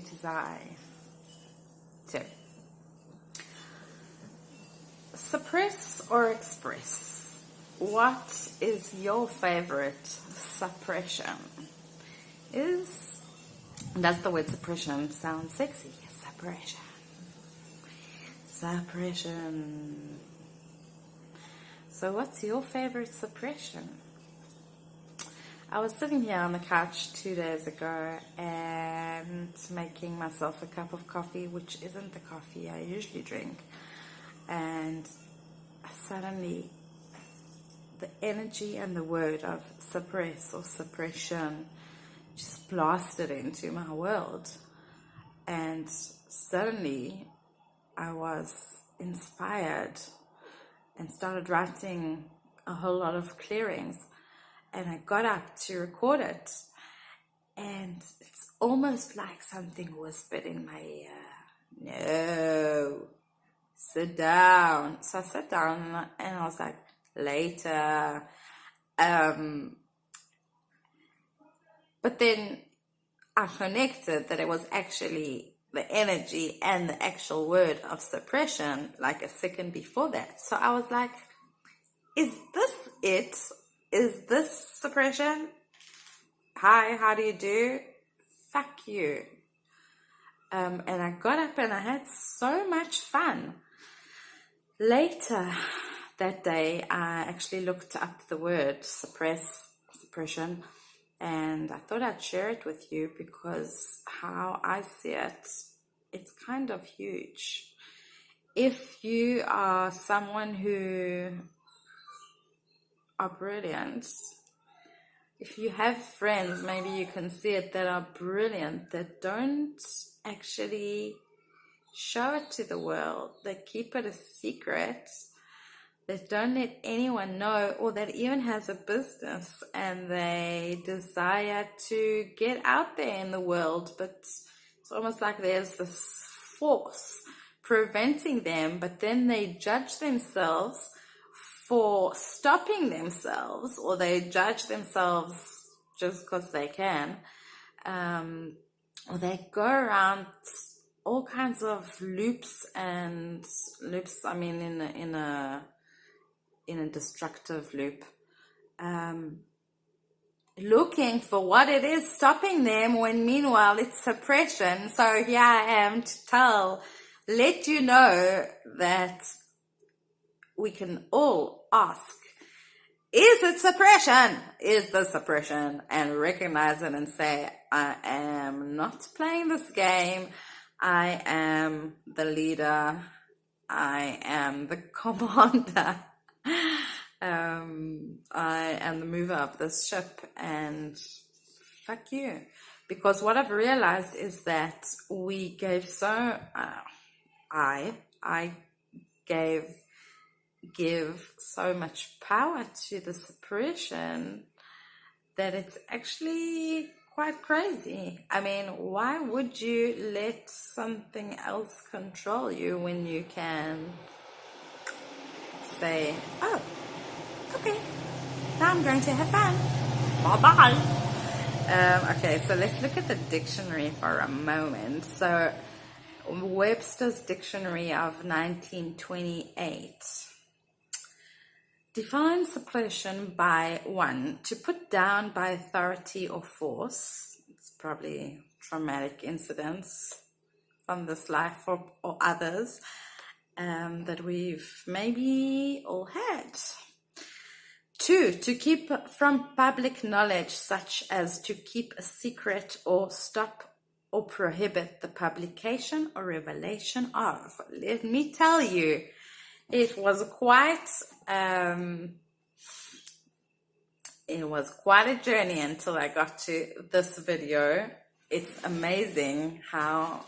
to Z. So, suppress or express? What is your favorite suppression? Does the word suppression sound sexy? Suppression. Suppression. So what's your favorite suppression? I was sitting here on the couch 2 days ago and making myself a cup of coffee, which isn't the coffee I usually drink. And suddenly the energy and the word of suppress or suppression just blasted into my world. And suddenly I was inspired and started writing a whole lot of clearings. And I got up to record it, and it's almost like something whispered in my ear, no, sit down. So I sat down and I was like, later. But then I connected that it was actually the energy and the actual word of suppression like a second before that. So I was like, is this it? Is this suppression? Hi, how do you do? Fuck you. And I got up and I had so much fun. Later that day, I actually looked up the word suppression, and I thought I'd share it with you because how I see it, it's kind of huge. If you are someone who are brilliant, if you have friends, maybe you can see it, that are brilliant, that don't actually show it to the world, that keep it a secret, that don't let anyone know, or that even has a business and they desire to get out there in the world, but it's almost like there's this force preventing them, but then they judge themselves for stopping themselves, or they judge themselves just because they can, or they go around all kinds of loops, I mean in a destructive loop, looking for what it is stopping them, when meanwhile it's suppression. So here I am to let you know that we can all ask, is it suppression? Is the suppression? And recognize it and say, I am not playing this game. I am the leader. I am the commander. I am the mover of this ship, and fuck you. Because what I've realized is that we gave I give so much power to the suppression that it's actually quite crazy. I mean, why would you let something else control you when you can say, oh, okay, now I'm going to have fun, bye-bye. Okay, so let's look at the dictionary for a moment. So Webster's Dictionary of 1928 defines suppression by 1, to put down by authority or force. It's probably traumatic incidents from this life or others that we've maybe all had. 2, to keep from public knowledge, such as to keep a secret or stop or prohibit the publication or revelation of. Let me tell you, it was quite a journey until I got to this video. It's amazing how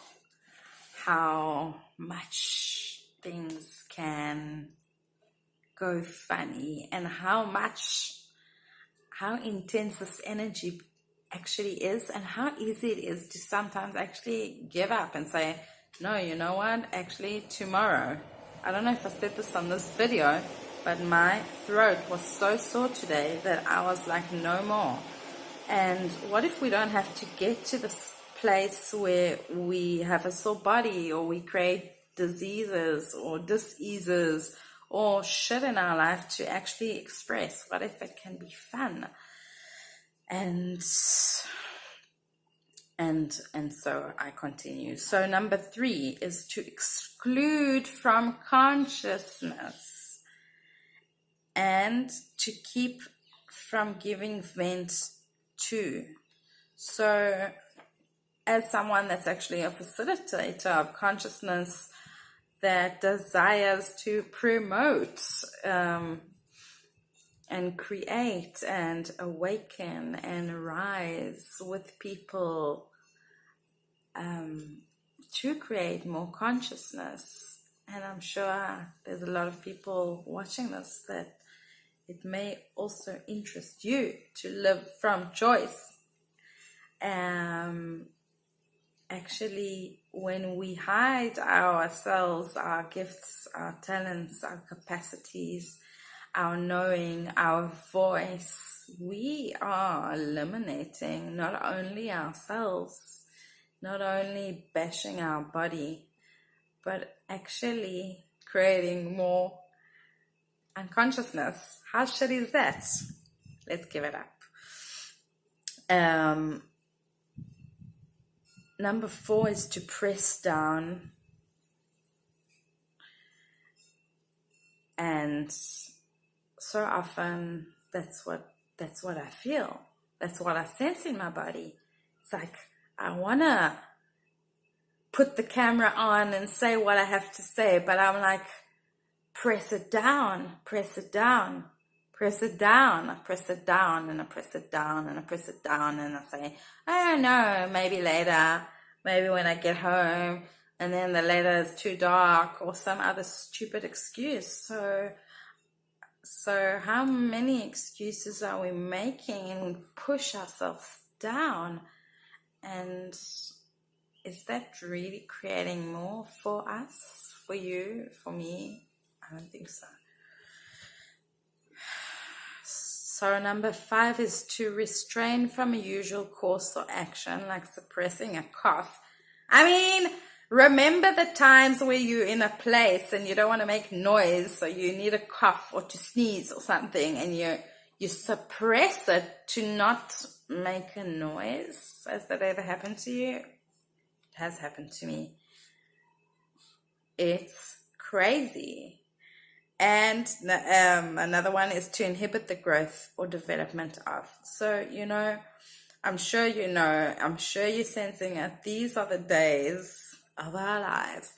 much things can go funny, and how intense this energy actually is, and how easy it is to sometimes actually give up and say, no, you know what, actually tomorrow. I don't know if I said this on this video, but my throat was so sore today that I was like, no more. And what if we don't have to get to this place where we have a sore body, or we create diseases or diseases or shit in our life to actually express? What if it can be fun? And so I continue. So number 3 is to exclude from consciousness and to keep from giving vent to. So as someone that's actually a facilitator of consciousness that desires to promote and create and awaken and rise with people to create more consciousness. And I'm sure there's a lot of people watching this that it may also interest you to live from choice. Actually, when we hide ourselves, our gifts, our talents, our capacities, our knowing, our voice, we are eliminating not only ourselves, not only bashing our body, but actually creating more unconsciousness. How shitty is that? Let's give it up. Number 4 is to press down. And so often that's what I feel. That's what I sense in my body. It's like I want to put the camera on and say what I have to say, but I'm like, press it down, press it down, press it down. I press it down and I press it down and I press it down and I say, I don't know, maybe later, maybe when I get home, and then the later is too dark or some other stupid excuse. So how many excuses are we making, and we push ourselves down? And is that really creating more for us, for you, for me? I don't think so. So number 5 is to restrain from a usual course or action, like suppressing a cough. I mean, remember the times where you're in a place and you don't want to make noise, so you need a cough or to sneeze or something, and you suppress it to not make a noise. Has that ever happened to you? It has happened to me. It's crazy. And another one is to inhibit the growth or development of. So, I'm sure you're sensing it. These are the days of our lives,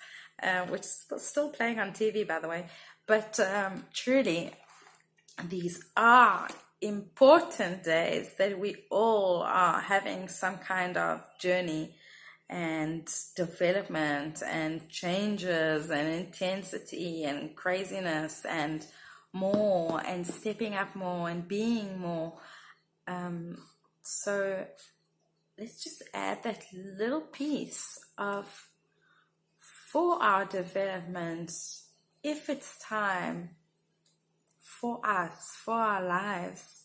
which is still playing on TV, by the way. But truly, these are important days that we all are having some kind of journey and development and changes and intensity and craziness and more and stepping up more and being more. So let's just add that little piece of for our development, if it's time for us, for our lives,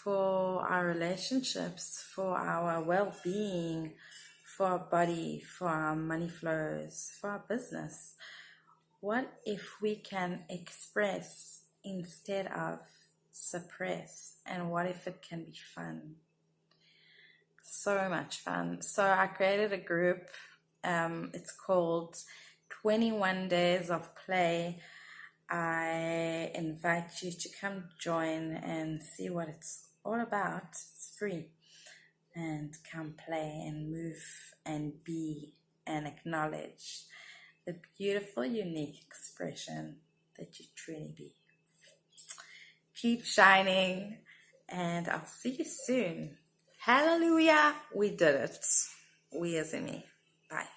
for our relationships, for our well-being, for our body, for our money flows, for our business. What if we can express instead of suppress? And what if it can be fun? So much fun. So I created a group. It's called 21 Days of Play. I invite you to come join and see what it's all about. It's free. And come play and move and be and acknowledge the beautiful, unique expression that you truly be. Keep shining, and I'll see you soon. Hallelujah, we did it. We as in me. Bye.